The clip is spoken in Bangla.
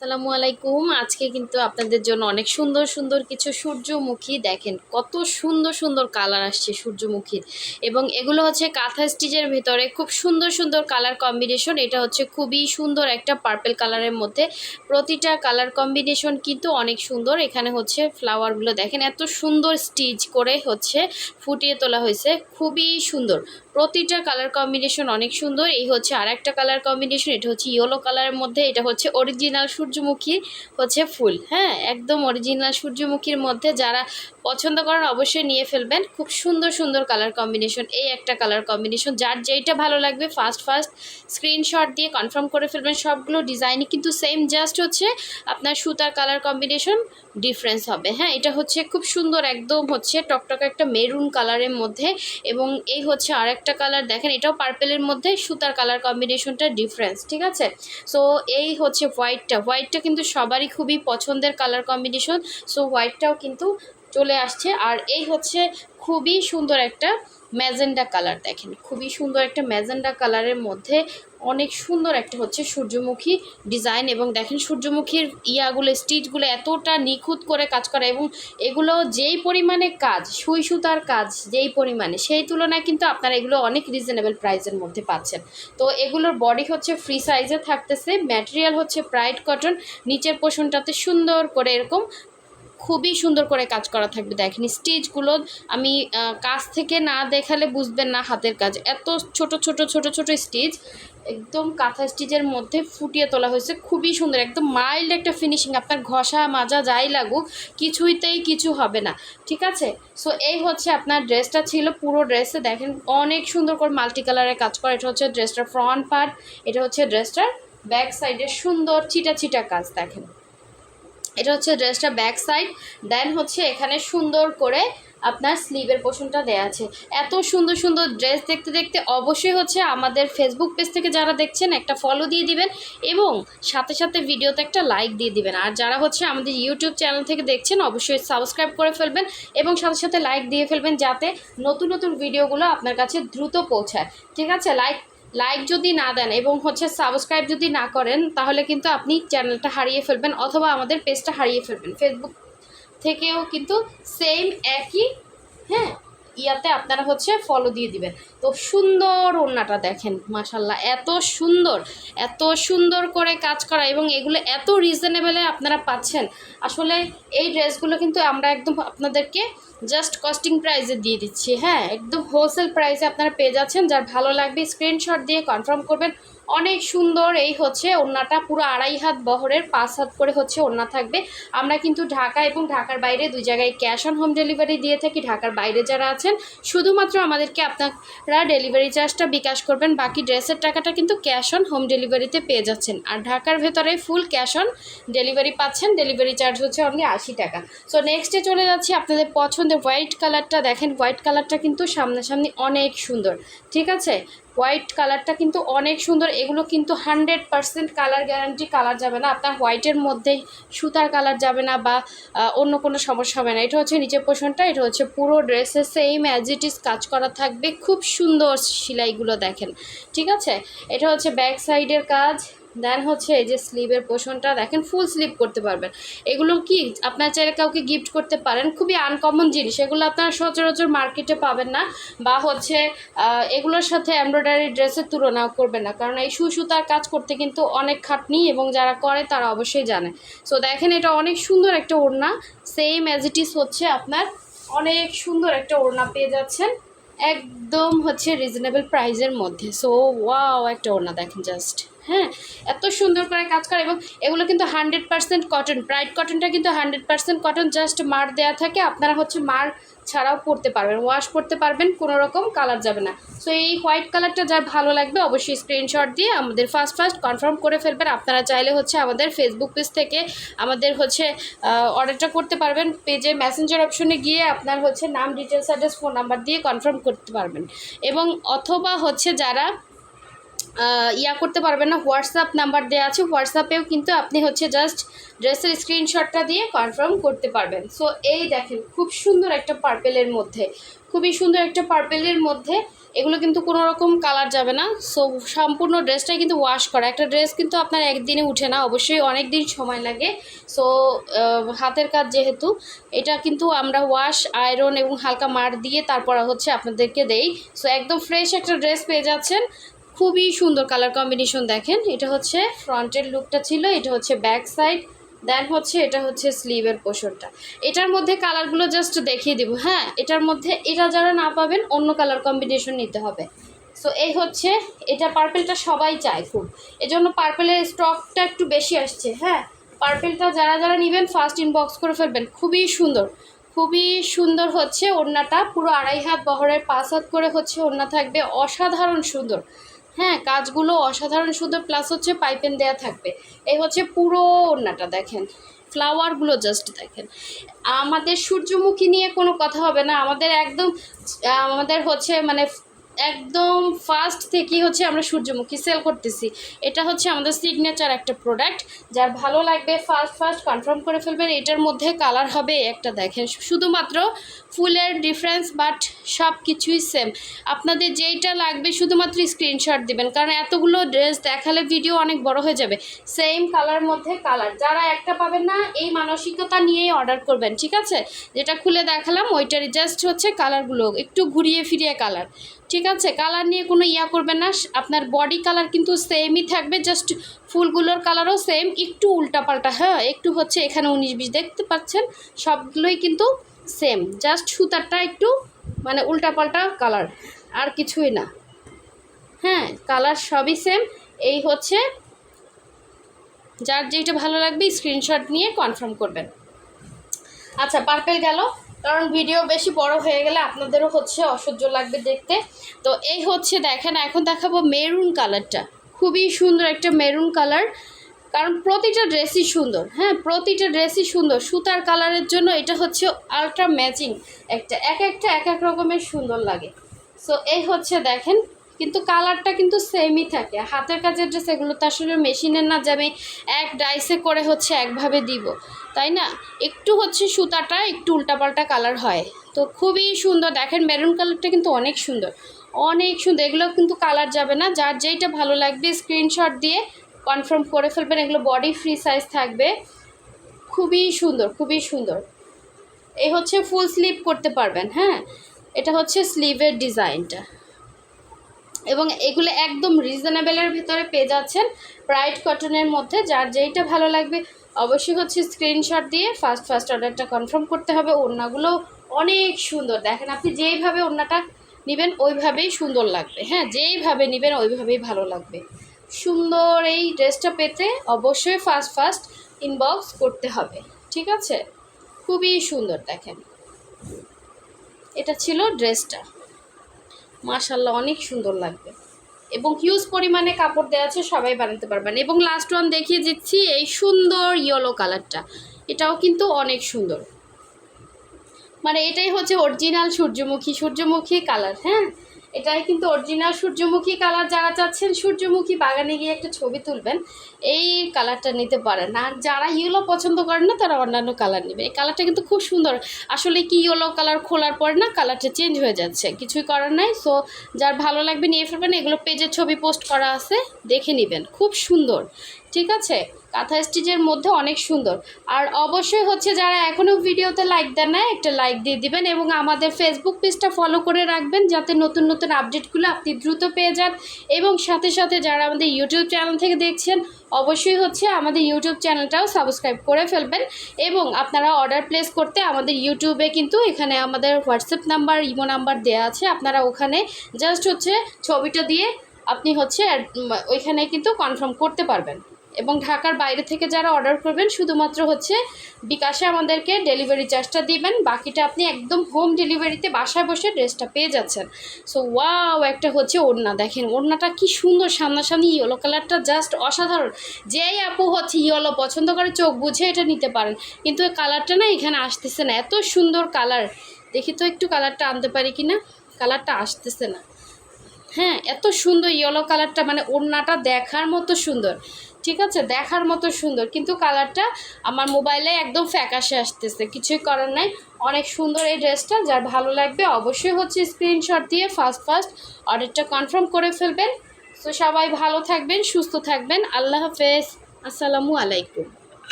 আসসালামু আলাইকুম। আজকে কিন্তু আপনাদের জন্য অনেক সুন্দর সুন্দর কিছু সূর্যমুখী দেখেন কত সুন্দর সুন্দর কালার আসছে সূর্যমুখীর, এবং এগুলো হচ্ছে কাঁথা স্টিচের ভিতরে খুব সুন্দর সুন্দর কালার কম্বিনেশন। এটা হচ্ছে খুবই সুন্দর একটা পার্পল কালারের মধ্যে, প্রতিটা কালার কম্বিনেশন কিন্তু অনেক সুন্দর। এখানে হচ্ছে ফ্লাওয়ারগুলো দেখেন এত সুন্দর স্টিচ করে হচ্ছে ফুটিয়ে তোলা হয়েছে, খুবই সুন্দর। প্রতিটা কালার কম্বিনেশন অনেক সুন্দর। এই হচ্ছে আর একটা কালার কম্বিনেশন, এটা হচ্ছে ইয়েলো কালারের মধ্যে। এটা হচ্ছে অরিজিনাল সূর্যমুখী হচ্ছে ফুল, হ্যাঁ একদম অরিজিনাল সূর্যমুখীর মধ্যে। যারা পছন্দ করেন অবশ্যই নিয়ে ফেলবেন। খুব সুন্দর সুন্দর কালার কম্বিনেশন। এই একটা কালার কম্বিনেশন, যার যেইটা ভালো লাগবে ফার্স্ট স্ক্রিনশট দিয়ে কনফার্ম করে ফেলবেন। সবগুলো ডিজাইনই কিন্তু সেম, জাস্ট হচ্ছে আপনার সুতার কালার কম্বিনেশন ডিফারেন্স হবে। হ্যাঁ, এটা হচ্ছে খুব সুন্দর, একদম হচ্ছে টকটকে একটা মেরুন কালারের মধ্যে, এবং এই হচ্ছে আর একটা কালার দেখেন, এটাও পার্পেলের মধ্যে, সুতার কালার কম্বিনেশনটা ডিফারেন্স, ঠিক আছে। সো এই হচ্ছে হোয়াইটটা কিন্তু সবারই খুবই পছন্দের কালার কম্বিনেশন। সো হোয়াইটটাও কিন্তু চলে আসছে। আর এই হচ্ছে খুবই সুন্দর একটা ম্যাজেন্ডা কালার, দেখেন খুবই সুন্দর একটা ম্যাজেন্ডা কালারের মধ্যে অনেক সুন্দর একটা হচ্ছে সূর্যমুখী ডিজাইন। এবং দেখেন সূর্যমুখীর ইয়াগুলো স্টিচগুলো এতটা নিখুঁত করে কাজ করা, এবং এগুলো যেই পরিমাণে কাজ, সুই সুতার কাজ যেই পরিমাণে, সেই তুলনায় কিন্তু আপনারা এগুলো অনেক রিজনেবল প্রাইসের মধ্যে পাচ্ছেন। তো এগুলোর বডি হচ্ছে ফ্রি সাইজে থাকতেছে, ম্যাটেরিয়াল হচ্ছে ব্রাইট কটন, নিচের পোর্শনটাতে সুন্দর করে এরকম খুবই সুন্দর করে কাজ করা থাকবে। দেখেন স্টিচগুলো আমি কাছ থেকে না দেখালে বুঝবেন না হাতের কাজ, এত ছোট ছোট ছোট ছোট স্টিচ একদম কাঁথা স্টিচের মধ্যে ফুটিয়ে তোলা হয়েছে, খুবই সুন্দর, একদম মাইল্ড একটা ফিনিশিং। আপনার ঘষা মাজা যাই লাগুক কিছুইতেই কিছু হবে না, ঠিক আছে। সো এই হচ্ছে আপনার ড্রেসটা ছিল। পুরো ড্রেসে দেখেন অনেক সুন্দর করে মাল্টি কালারের কাজ করা। এটা হচ্ছে ড্রেসটার ফ্রন্ট পার্ট, এটা হচ্ছে ড্রেসটার ব্যাক সাইডে সুন্দর ছিটা ছিটা কাজ দেখেন। এটা হচ্ছে ড্রেসটা ব্যাক সাইড। দেন হচ্ছে এখানে সুন্দর করে আপনার স্লিভের পোর্শনটা দেওয়া আছে। এত সুন্দর সুন্দর ড্রেস দেখতে দেখতে অবশ্যই হচ্ছে আমাদের ফেসবুক পেজ থেকে যারা দেখছেন একটা ফলো দিয়ে দিবেন, এবং সাথে সাথে ভিডিওতে একটা লাইক দিয়ে দিবেন। আর যারা হচ্ছে আমাদের ইউটিউব চ্যানেল থেকে দেখছেন অবশ্যই সাবস্ক্রাইব করে ফেলবেন, এবং সাথে সাথে লাইক দিয়ে ফেলবেন, যাতে নতুন নতুন ভিডিওগুলো আপনার কাছে দ্রুত পৌঁছায়, ঠিক আছে। লাইক যদি না দেন এবং হচ্ছে সাবস্ক্রাইব যদি না করেন, তাহলে কিন্তু আপনি চ্যানেলটা হারিয়ে ফেলবেন, অথবা আমাদের পেজটা হারিয়ে ফেলবেন। ফেসবুক থেকেও কিন্তু সেম একই, হ্যাঁ, ইয়াতে আপনারা হচ্ছে ফলো দিয়ে দিবেন। তো সুন্দর ওড়নাটা দেখেন, মাশাল্লাহ এত সুন্দর করে কাজ করা, এবং এগুলো এত রিজনেবলে আপনারা পাচ্ছেন। আসলে এই ড্রেসগুলো কিন্তু আমরা একদম আপনাদেরকে জাস্ট কস্টিং প্রাইসে দিয়ে দিচ্ছি, হ্যাঁ একদম হোলসেল প্রাইসে আপনারা পেয়ে যাচ্ছেন। যার ভালো লাগবে স্ক্রিনশট দিয়ে কনফার্ম করবেন। অনেক সুন্দর। এই হচ্ছে ওড়নাটা পুরো 2.5 হাত বহরের, 5 হাত করে হচ্ছে ওড়না থাকবে। আমরা কিন্তু ঢাকা এবং ঢাকার বাইরে দুই জায়গায় ক্যাশ অন হোম ডেলিভারি দিয়ে থাকি। ঢাকার বাইরে যারা আছেন শুধুমাত্র আমাদেরকে আপনারা ডেলিভারি চার্জটা বিকাশ করবেন, বাকি ড্রেসের টাকাটা কিন্তু ক্যাশ অন হোম ডেলিভারিতে পেয়ে যাচ্ছেন। আর ঢাকার ভেতরে ফুল ক্যাশ অন ডেলিভারি পাচ্ছেন, ডেলিভারি চার্জ হচ্ছে অনলি 80 টাকা। সো নেক্সটে চলে যাচ্ছি আপনাদের পছন্দের হোয়াইট কালারটা। দেখেন হোয়াইট কালারটা কিন্তু সামনাসামনি অনেক সুন্দর, ঠিক আছে। হোয়াইট কালারটা কিন্তু অনেক সুন্দর। এগুলো কিন্তু 100% কালার গ্যারান্টি, কালার যাবে না আপনার হোয়াইটের মধ্যে, সুতার কালার যাবে না বা অন্য কোনো সমস্যা হবে না। এটা হচ্ছে নিচের পোর্শনটা, এটা হচ্ছে পুরো ড্রেসের সেম অ্যাজ ইট ইজ কাজ করা থাকবে, খুব সুন্দর সেলাইগুলো দেখেন, ঠিক আছে। এটা হচ্ছে ব্যাক সাইডের কাজ। দেন হচ্ছে এই যে স্লিভের পোর্শনটা দেখেন, ফুল স্লিভ করতে পারবেন। এগুলো কি আপনার চাইলে কাউকে গিফট করতে পারেন, খুবই আনকমন জিনিস, এগুলো আপনারা সচরাচর মার্কেটে পাবেন না, বা হচ্ছে এগুলোর সাথে এমব্রয়ডারি ড্রেসের তুলনাও করবেন না, কারণ এই সুতার কাজ করতে কিন্তু অনেক খাটনি, এবং যারা করে তারা অবশ্যই জানে। সো দেখেন এটা অনেক সুন্দর একটা ওড়না, সেম অ্যাজ ইট ইজ হচ্ছে আপনার অনেক সুন্দর একটা ওড়না পেয়ে যাচ্ছেন একদম হচ্ছে রিজনেবল প্রাইসের মধ্যে। সো ওয়াও একটা ওড়না দেখেন জাস্ট, হ্যাঁ এত সুন্দর করে কাজ করে। এবং এগুলো কিন্তু 100% কটন, ব্রাইট কটনটা কিন্তু 100% কটন, জাস্ট মার দেওয়া থাকে। আপনারা হচ্ছে মার ছাড়াও পরতে পারবেন, ওয়াশ করতে পারবেন, কোনো রকম কালার যাবে না। সো এই হোয়াইট কালারটা যার ভালো লাগবে অবশ্যই স্ক্রিনশট দিয়ে আমাদের ফার্স্ট কনফার্ম করে ফেলবেন। আপনারা চাইলে হচ্ছে আমাদের ফেসবুক পেজ থেকে আমাদের হচ্ছে অর্ডারটা করতে পারবেন। পেজে মেসেঞ্জার অপশনে গিয়ে আপনার হচ্ছে নাম, ডিটেলস, অ্যাড্রেস, ফোন নাম্বার দিয়ে কনফার্ম করতে পারবেন। এবং অথবা হচ্ছে যারা করতে পারবেন না, হোয়াটসঅ্যাপ নাম্বার দেওয়া আছে, হোয়াটসঅ্যাপেও কিন্তু আপনি হচ্ছে জাস্ট ড্রেসের স্ক্রিনশটটা দিয়ে কনফার্ম করতে পারবেন। সো এই দেখেন খুব সুন্দর একটা পার্পেলের মধ্যে, খুবই সুন্দর একটা পার্পেলের মধ্যে এগুলো কিন্তু কোনো রকম কালার যাবে না। সো সম্পূর্ণ ড্রেসটাই কিন্তু ওয়াশ করা। একটা ড্রেস কিন্তু আপনার একদিনে উঠে না, অবশ্যই অনেক দিন সময় লাগে। সো হাতের কাজ যেহেতু, এটা কিন্তু আমরা ওয়াশ, আয়রন এবং হালকা মার দিয়ে তারপর হচ্ছে আপনাদেরকে দেই। সো একদম ফ্রেশ একটা ড্রেস পেয়ে যাচ্ছেন। খুবই সুন্দর কালার কম্বিনেশন দেখেন। এটা হচ্ছে ফ্রন্টের লুকটা ছিল, এটা হচ্ছে ব্যাক সাইড, দেন হচ্ছে এটা হচ্ছে স্লিভের পোর্শনটা। এটার মধ্যে কালারগুলো জাস্ট দেখিয়ে দিব। হ্যাঁ, এটার মধ্যে এটা যারা না পাবেন অন্য কালার কম্বিনেশন নিতে হবে। সো এই হচ্ছে, এটা পার্পেলটা সবাই চায় খুব, এজন্য পার্পেলের স্টকটা একটু বেশি আসছে। হ্যাঁ, পার্পেলটা যারা যারা নেবেন ফার্স্ট ইনবক্স করে ফেলবেন। খুবই সুন্দর, খুবই সুন্দর হচ্ছে ওড়নাটা, পুরো 2.5 হাত বহরের 5 হাত করে হচ্ছে ওড়না থাকবে, অসাধারণ সুন্দর। হ্যাঁ, কাজগুলো অসাধারণ সুন্দর, প্লাস হচ্ছে পাইপেন দেয়া থাকবে। এই হচ্ছে পুরো ওড়নাটা দেখেন, ফ্লাওয়ারগুলো জাস্ট দেখেন। আমাদের সূর্যমুখী নিয়ে কোনো কথা হবে না, আমাদের একদম আমাদের হচ্ছে মানে একদম ফার্স্ট থেকেই হচ্ছে আমরা সূর্যমুখী সেল করতেছি। এটা হচ্ছে আমাদের সিগনেচার একটা প্রোডাক্ট, যার ভালো লাগবে ফার্স্ট কনফার্ম করে ফেলবেন। এটার মধ্যে কালার হবে একটা দেখেন, শুধুমাত্র ফুলের ডিফারেন্স, বাট সব কিছুই সেম। আপনাদের যেইটা লাগবে শুধুমাত্র স্ক্রিনশট দিবেন, কারণ এতগুলো ড্রেস দেখালে ভিডিও অনেক বড় হয়ে যাবে। সেম কালার মধ্যে কালার, যারা একটা পাবেন না এই মানসিকতা নিয়েই অর্ডার করবেন, ঠিক আছে? যেটা খুলে দেখালাম ওইটারই জাস্ট হচ্ছে কালারগুলো একটু ঘুরিয়ে ফিরিয়ে কালার, ঠিক আছে? কালার নিয়ে কোনো করবেন না, আপনার বডি কালার কিন্তু সেমই থাকবে, জাস্ট ফুলগুলোর কালারও সেম, একটু উল্টাপাল্টা। হ্যাঁ, একটু হচ্ছে এখানে 19-20 দেখতে পাচ্ছেন, সবগুলোই কিন্তু সেম, জাস্ট সুতারটা একটু মানে উল্টাপাল্টা কালার, আর কিছুই না। হ্যাঁ, কালার সবই সেম। এই হচ্ছে, যার যেটা ভালো লাগবে স্ক্রিনশট নিয়ে কনফার্ম করবেন। আচ্ছা, পার্পেল গেল, কারণ ভিডিও বেশি বড় হয়ে গেলে আপনাদেরও হচ্ছে অসহ্য লাগবে দেখতে। তো এই হচ্ছে দেখেন, এখন দেখাবো মেরুন কালারটা। খুবই সুন্দর একটা মেরুন কালার, কারণ প্রতিটা ড্রেসই সুন্দর। হ্যাঁ, প্রতিটা ড্রেসই সুন্দর, সুতার কালারের জন্য এটা হচ্ছে আলট্রা ম্যাচিং একটা, একটা এক এক রকমের সুন্দর লাগে। সো এই হচ্ছে দেখেন, কিন্তু কালারটা কিন্তু সেমই থাকে। হাতের কাজের ড্রেস এগুলো তো আসলে মেশিনের না, যে আমি এক ডাইসে করে হচ্ছে একভাবে দিব, তাই না? একটু হচ্ছে সুতাটা একটু উল্টাপাল্টা কালার হয়। তো খুবই সুন্দর দেখেন, মেরুন কালারটা কিন্তু অনেক সুন্দর, অনেক সুন্দর। এগুলো কিন্তু কালার যাবে না, যার যেইটা ভালো লাগবে স্ক্রিনশট দিয়ে কনফার্ম করে ফেলবেন। এগুলো বডি ফ্রি সাইজ থাকবে, খুবই সুন্দর, খুবই সুন্দর। এই হচ্ছে ফুল স্লিভ করতে পারবেন। হ্যাঁ, এটা হচ্ছে স্লিভের ডিজাইনটা, এবং এগুলো একদম রিজনেবলের ভিতরে পেয়ে যাচ্ছেন, ব্রাইট কটনের মধ্যে। যার যেইটা ভালো লাগবে অবশ্যই হচ্ছে স্ক্রিনশট দিয়ে ফার্স্ট অর্ডারটা কনফার্ম করতে হবে। ওড়নাগুলো অনেক সুন্দর দেখেন, আপনি যেইভাবে ওড়নাটা নেবেন ওইভাবেই সুন্দর লাগবে। হ্যাঁ, যেইভাবে নেবেন ওইভাবেই ভালো লাগবে। সুন্দর এই ড্রেসটা পেতে অবশ্যই ফার্স্ট ইনবক্স করতে হবে, ঠিক আছে? খুবই সুন্দর দেখেন, এটা ছিল ড্রেসটা। মাশাআল্লাহ, অনেক সুন্দর লাগবে, এবং হিউজ পরিমাণে কাপড় দেওয়া আছে, সবাই বানাতে পারবেন। এবং লাস্ট ওয়ান দেখিয়ে দিচ্ছি, এই সুন্দর ইয়েলো কালারটা, এটাও কিন্তু অনেক সুন্দর। মানে এটাই হচ্ছে অরিজিনাল সূর্যমুখী কালার। হ্যাঁ, এটাই কিন্তু অরিজিনাল সূর্যমুখী কালার। যারা চাচ্ছেন সূর্যমুখী বাগানে গিয়ে একটা ছবি তুলবেন, এই কালারটা নিতে পারেন। আর যারা ইয়েলো পছন্দ করেন না, তারা অন্যান্য কালার নেবে। এই কালারটা কিন্তু খুব সুন্দর। আসলে কি ইয়েলো কালার খোলার পর না কালারটা চেঞ্জ হয়ে যাচ্ছে, কিছুই করার নাই। সো যার ভালো লাগবে নিয়ে ফেলবেন। এগুলো পেজের ছবি পোস্ট করা আছে, দেখে নেবেন, খুব সুন্দর, ঠিক আছে? কাঁথা স্টিচের মধ্যে অনেক সুন্দর। আর অবশ্যই হচ্ছে যারা এখনও ভিডিওতে লাইক দেন না, একটা লাইক দিয়ে দিবেন, এবং আমাদের ফেসবুক পেজটা ফলো করে রাখবেন, যাতে নতুন নতুন আপডেটগুলো আপনি দ্রুত পেয়ে যান। এবং সাথে সাথে যারা আমাদের ইউটিউব চ্যানেল থেকে দেখছেন, অবশ্যই হচ্ছে আমাদের ইউটিউব চ্যানেলটাও সাবস্ক্রাইব করে ফেলবেন। এবং আপনারা অর্ডার প্লেস করতে আমাদের ইউটিউবে কিন্তু এখানে আমাদের হোয়াটসঅ্যাপ নাম্বার, ইমো নাম্বার দেওয়া আছে, আপনারা ওখানে জাস্ট হচ্ছে ছবিটা দিয়ে আপনি হচ্ছে ওইখানে কিন্তু কনফার্ম করতে পারবেন। এবং ঢাকার বাইরে থেকে যারা অর্ডার করবেন, শুধুমাত্র হচ্ছে বিকাশে আমাদেরকে ডেলিভারি চার্জটা দিবেন, বাকিটা আপনি একদম হোম ডেলিভারিতে বাসায় বসে ড্রেসটা পেয়ে যাচ্ছেন। সো ওয়াও, একটা হচ্ছে ওড়না দেখেন, ওড়নাটা কি সুন্দর, সামনাসামনি ইয়েলো কালারটা জাস্ট অসাধারণ। যেই আপু হচ্ছে ইয়েলো পছন্দ করে চোখ বুঝে এটা নিতে পারেন, কিন্তু এই কালারটা না এখানে আসতেছে না। এত সুন্দর কালার, দেখি তো একটু কালারটা আনতে পারি কি না, কালারটা আসতেছে না। হ্যাঁ, এত সুন্দর ইয়েলো কালারটা, মানে ওড়নাটা দেখার মতো সুন্দর, ঠিক আছে, দেখার মতো সুন্দর, কিন্তু কালারটা আমার মোবাইলে একদম ফ্যাকাশে আসতেছে, কিছুই করার নাই। অনেক সুন্দর এই ড্রেসটা, যার ভালো লাগবে অবশ্যই হচ্ছে স্ক্রিনশট দিয়ে ফার্স্ট অর্ডারটা কনফার্ম করে ফেলবেন। সো সবাই ভালো থাকবেন, সুস্থ থাকবেন, আল্লাহ হাফেজ, আসসালামু আলাইকুম।